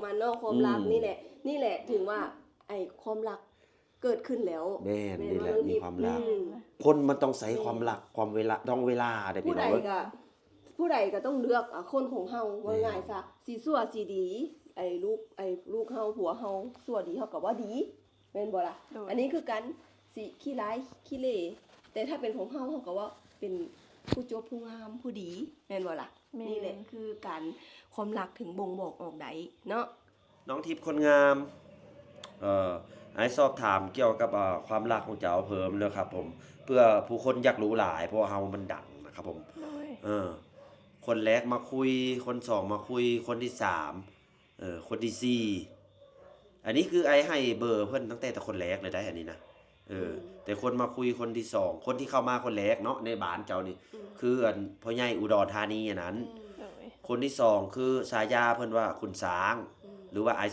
มันเนาะความรักนี่แหละถึงว่าไอ้ความรักเกิดขึ้นแล้ว แม่นนี่แหละมีความรัก อืม คนมันต้องใช้ความรักความเวลาต้องเวลาได้พี่ ผู้ น้ ใด องเอ้ย ก็ผู้ใดก็ต้องเลือกคนของเฮาว่าง่ายซะสิชั่วสิดีไอ้ลูกเฮาผัวเฮาชั่วดีเฮาก็ว่าดีแม่นบ่ล่ะ โดย อันนี้คือกันสิขี้ร้ายขี้เหร่แต่ถ้าเป็นของเฮาก็ว่าเป็นผู้จบผู้งามผู้ดีแม่นบ่ล่ะ แม่น นี่แหละคือการความรักถึงบ่งบอกออกใดเนาะ น้องทิพย์คนงามให้สอบถามเกี่ยวกับความรักของเจ้าเพิ่มเลยครับผมเพื่อผู้คนอยากรู้หลายเพราะว่าเฮามันดังนะครับผม โดย คนแรกมาคุยคนสองมาคุยคนที่สามคนที่สี่อันนี้คือไอ้ให้เบอร์เพิ่นตั้งแต่คนแรกเลยได้อันนี้นะแต่คนมาคุยคนที่สองคนที่เข้ามาคนแรกเนาะในบ้านเจ้านี่คืออันพ่อใหญ่อุดรธานีอันนั้น โดย คนที่สองคือฉายาเพิ่นว่าคุณสางหรือว่าไอ